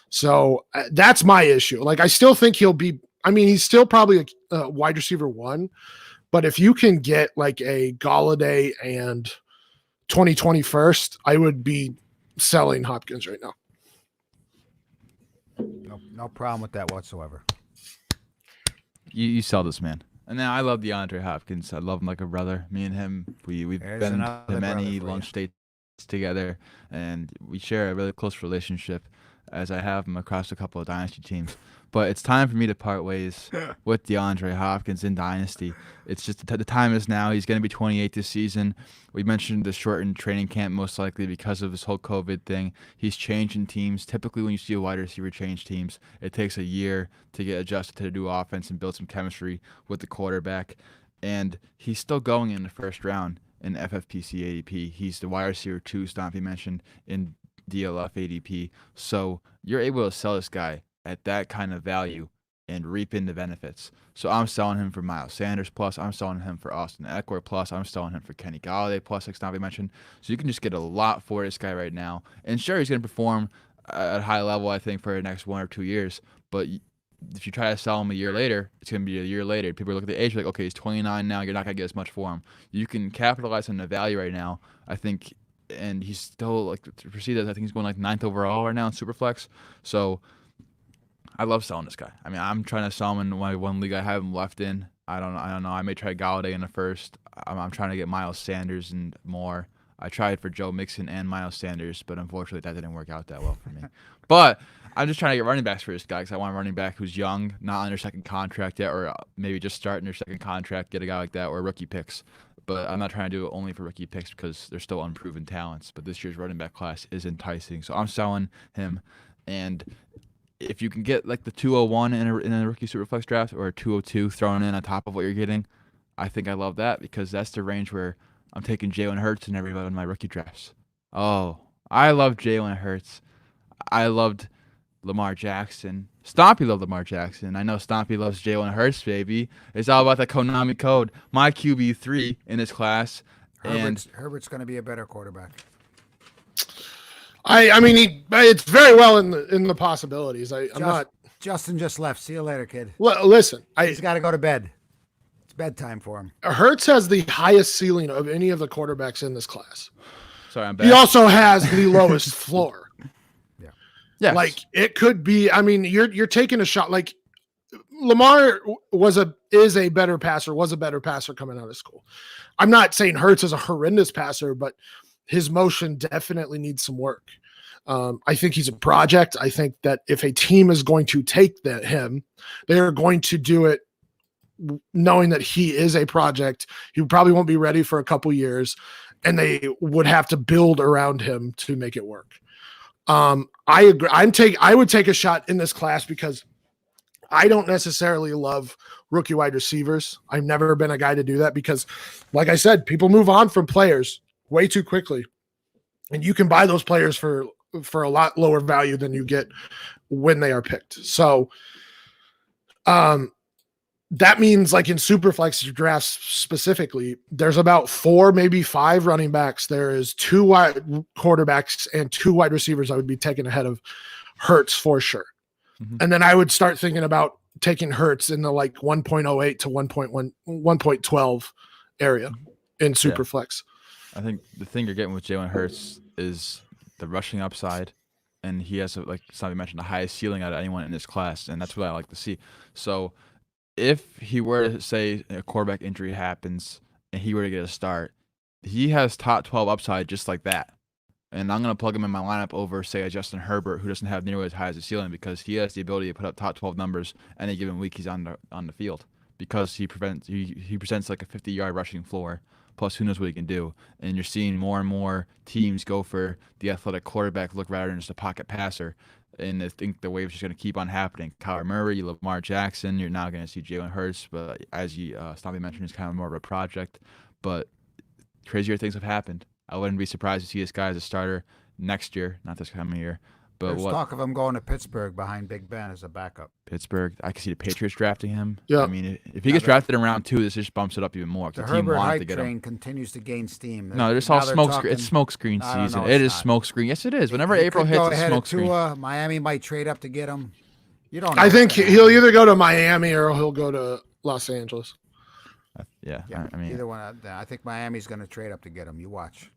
So that's my issue. Like, I still think he's still probably a wide receiver 1, but if you can get like a Galladay and 2020 first, I would be selling Hopkins right now. No problem with that whatsoever. You sell this man. And now I love DeAndre Hopkins. I love him like a brother. Me and him, we've There's been another to many brother for lunch you. dates together, and we share a really close relationship, as I have him across a couple of dynasty teams. But it's time for me to part ways with DeAndre Hopkins in dynasty. It's just the time is now. He's going to be 28 this season. We mentioned the shortened training camp most likely because of this whole COVID thing. He's changing teams. Typically, when you see a wide receiver change teams, it takes a year to get adjusted to the new offense and build some chemistry with the quarterback. And he's still going in the first round in FFPC ADP. He's the wide receiver 2, Stompy mentioned, in DLF ADP. So you're able to sell this guy at that kind of value and reap in the benefits. So I'm selling him for Miles Sanders plus. I'm selling him for Austin Eckler plus. I'm selling him for Kenny Galladay plus, like Stompy mentioned. So you can just get a lot for this guy right now. And sure, he's going to perform at a high level, I think, for the next 1 or 2 years. But if you try to sell him a year later, it's going to be a year later. People look at the age, like, okay, he's 29 now. You're not going to get as much for him. You can capitalize on the value right now, I think. And he's still, like, to proceed, I think he's going like 9th overall right now in Superflex. So I love selling this guy. I mean, I'm trying to sell him in my one league I have him left in. I don't know. I may try Galladay in the first. I'm trying to get Miles Sanders and more. I tried for Joe Mixon and Miles Sanders, but unfortunately that didn't work out that well for me. But I'm just trying to get running backs for this guy because I want a running back who's young, not on their second contract yet, or maybe just starting their second contract, get a guy like that, or rookie picks. but I'm not trying to do it only for rookie picks because they're still unproven talents. But this year's running back class is enticing, so I'm selling him. And if you can get like the 201 in a rookie superflex draft or a 202 thrown in on top of what you're getting, I think I love that because that's the range where I'm taking Jalen Hurts in every one of my rookie drafts. Oh, I love Jalen Hurts. I loved Lamar Jackson. Stompy loved Lamar Jackson. I know Stompy loves Jalen Hurts, baby. It's all about the Konami code. My QB3 in this class. Herbert's going to be a better quarterback. I mean, it's very well in the possibilities. I'm not. Justin just left. See you later, kid. Listen, He's got to go to bed. It's bedtime for him. Hurts has the highest ceiling of any of the quarterbacks in this class. Sorry, I'm back. He also has the lowest floor. Yeah. Yes. Like it could be. I mean, you're taking a shot. Like Lamar was a better passer coming out of school. I'm not saying Hurts is a horrendous passer, but his motion definitely needs some work. I think he's a project. I think that if a team is going to take him, they are going to do it knowing that he is a project. He probably won't be ready for a couple years, and they would have to build around him to make it work. I agree. I would take a shot in this class because I don't necessarily love rookie wide receivers. I've never been a guy to do that because, like I said, people move on from players way too quickly, and you can buy those players for a lot lower value than you get when they are picked. So, that means like in superflex drafts specifically, there's about 4, maybe 5 running backs. There is 2 wide quarterbacks and 2 wide receivers I would be taking ahead of Hurts for sure. Mm-hmm. And then I would start thinking about taking Hurts in the like 1.08 to 1.12 area in superflex. I think the thing you're getting with Jalen Hurts is the rushing upside, and he has, like somebody mentioned, the highest ceiling out of anyone in this class, and that's what I like to see. So if he were to say a quarterback injury happens and he were to get a start, he has top 12 upside just like that. And I'm going to plug him in my lineup over, say, a Justin Herbert, who doesn't have nearly as high as a ceiling because he has the ability to put up top 12 numbers any given week he's on the field because he presents like a 50-yard rushing floor. Plus, who knows what he can do. And you're seeing more and more teams go for the athletic quarterback look rather than just a pocket passer. And I think the wave's just going to keep on happening. Kyler Murray, Lamar Jackson, you're now going to see Jalen Hurts. But as you Stompy mentioned, he's kind of more of a project. But crazier things have happened. I wouldn't be surprised to see this guy as a starter next year, not this coming year. But there's talk of him going to Pittsburgh behind Big Ben as a backup. Pittsburgh, I can see the Patriots drafting him. Yeah. I mean, if he gets drafted in round 2, this just bumps it up even more. The Herbert hype train continues to gain steam. No, it's all smoke screen. It's smoke screen season. It is smoke screen. Yes, it is. Whenever April hits, it's smoke screen. Miami might trade up to get him. You don't know. I think he'll either go to Miami or he'll go to Los Angeles. Yeah. I mean, either one. I think Miami's going to trade up to get him. You watch.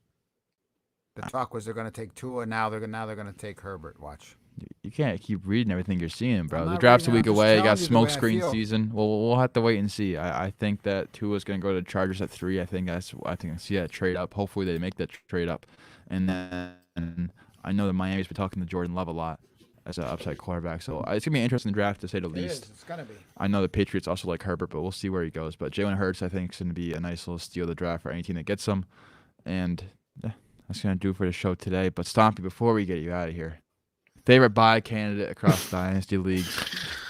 The talk was they're going to take Tua. Now they're going to take Herbert. Watch. You can't keep reading everything you're seeing, bro. The draft's a week away. You got smoke screen season. Well, we'll have to wait and see. I think that Tua's going to go to the Chargers at 3. I think I see that trade up. Hopefully they make that trade up. And then I know that Miami's been talking to Jordan Love a lot as an upside quarterback. So it's going to be an interesting draft to say the least. It's going to be. I know the Patriots also like Herbert, but we'll see where he goes. But Jalen Hurts, I think, is going to be a nice little steal of the draft for any team that gets him. And that's going to do it for the show today. But Stompy, before we get you out of here, favorite buy candidate across Dynasty leagues.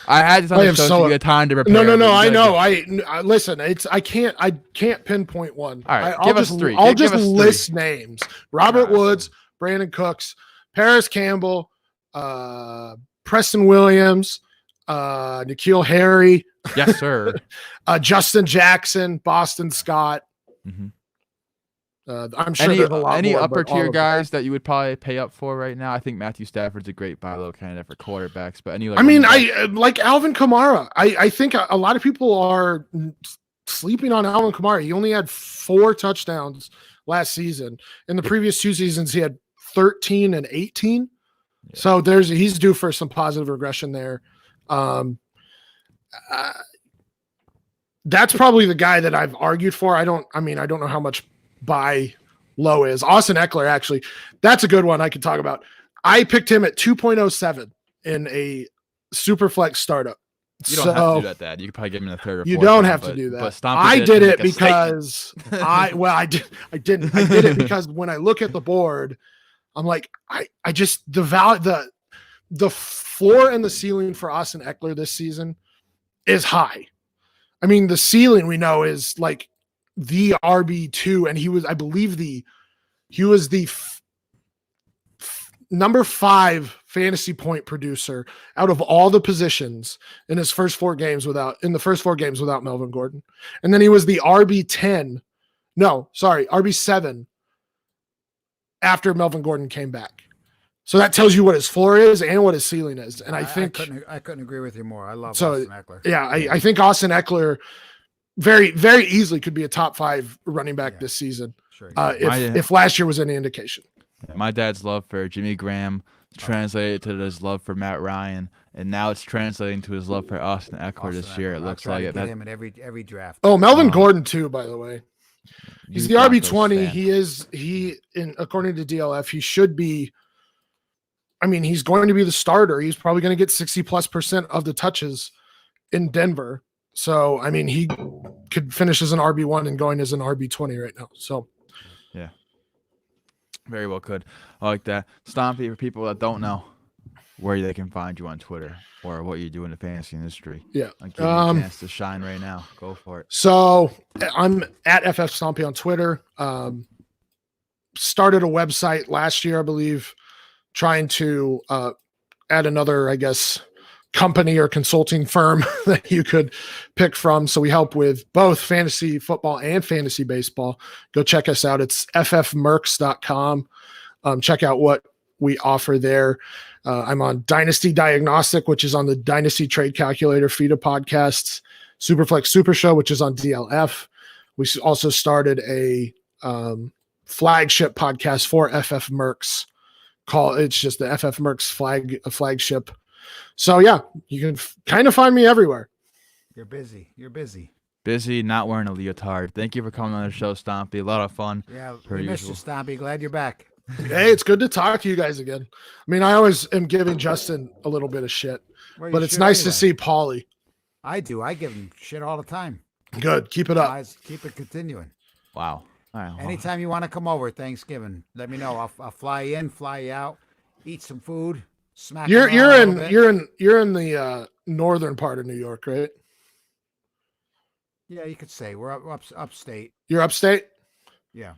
I had this on the show so you had time to prepare. No. I know. I listen. I can't pinpoint one. All right, give us 3. I'll just list names: Robert Woods, Brandon Cooks, Paris Campbell, Preston Williams, N'Keal Harry. Yes, sir. Justin Jackson, Boston Scott. Mm-hmm. I'm sure there's a lot any more, upper tier guys that you would probably pay up for right now. I think Matthew Stafford's a great buy low candidate for quarterbacks, but any. I like Alvin Kamara. I think a lot of people are sleeping on Alvin Kamara. He only had 4 touchdowns last season. In the previous 2 seasons, he had 13 and 18. Yeah. So he's due for some positive regression there. That's probably the guy that I've argued for. I don't know how much buy low is. Austin Eckler, actually, that's a good one I could talk about. I picked him at 2.07 in a Superflex startup. You don't have to So do that, Dad. You could probably get him in the third or you fourth don't round, have to but- do but that. Stompy I did did to it make a statement. because I didn't. I did it because when I look at the board, I'm like, I just the floor and the ceiling for Austin Eckler this season is high. I mean, the ceiling we know is like the RB2, and he was, I believe, he was the number 5 fantasy point producer out of all the positions in his first 4 games without Melvin Gordon. And then he was the RB7 after Melvin Gordon came back. So that tells you what his floor is and what his ceiling is. And I think I couldn't agree with you more. I love so. Austin Eckler. Yeah, I think Austin Eckler very, very easily could be a top 5 running back this season. Sure. If last year was any indication. My dad's love for Jimmy Graham translated to his love for Matt Ryan, and now it's translating to his love for Austin Eckler this year. It looks like to it. get him in every draft. Oh, Melvin Gordon too, by the way. He's the Broncos RB20. fan. According to DLF, he should be. I mean, he's going to be the starter. He's probably going to get 60+% of the touches in Denver. So, I mean, he could finish as an RB1 and going as an RB20 right now. So, yeah, very well could. I like that. Stompy, for people that don't know where they can find you on Twitter or what you do in the fantasy industry. yeah. I'll give you a chance to shine right now. Go for it. So, I'm at FF Stompy on Twitter. Started a website last year, I believe, trying to add another, I guess, company or consulting firm that you could pick from. So we help with both fantasy football and fantasy baseball. Go check us out. It's ffmerks.com. Check out what we offer there. I'm on Dynasty Diagnostic, which is on the Dynasty Trade Calculator feed of podcasts. Superflex Super Show, which is on DLF. We also started a flagship podcast for FF Merks. It's just the FF Merks flagship. So yeah, you can kind of find me everywhere. You're busy. Busy, not wearing a leotard. Thank you for coming on the show, Stompy. A lot of fun. Yeah, per we missed you, usual. Stompy. Glad you're back. Hey, it's good to talk to you guys again. I mean, I always am giving Justin a little bit of shit, Well, you but it's should nice to anyway. see Paulie. I do. I give him shit all the time. Good. Keep it up. Guys, keep it continuing. Wow. All right. well, Anytime you want to come over Thanksgiving, let me know. I'll fly in, fly you out, eat some food, smack. You're around a little bit. you're in the northern part of New York, right? Yeah, you could say we're upstate. You're upstate? Yeah.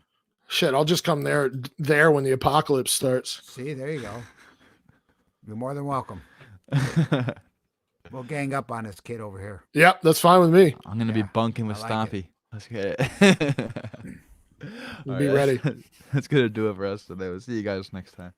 Shit, I'll just come there when the apocalypse starts. See, there you go. You're more than welcome. We'll gang up on this kid over here. Yep, that's fine with me. I'm going to be Yeah, bunking with I like Stompy. Let's get it. Be ready. That's going to do it for us today. We'll see you guys next time.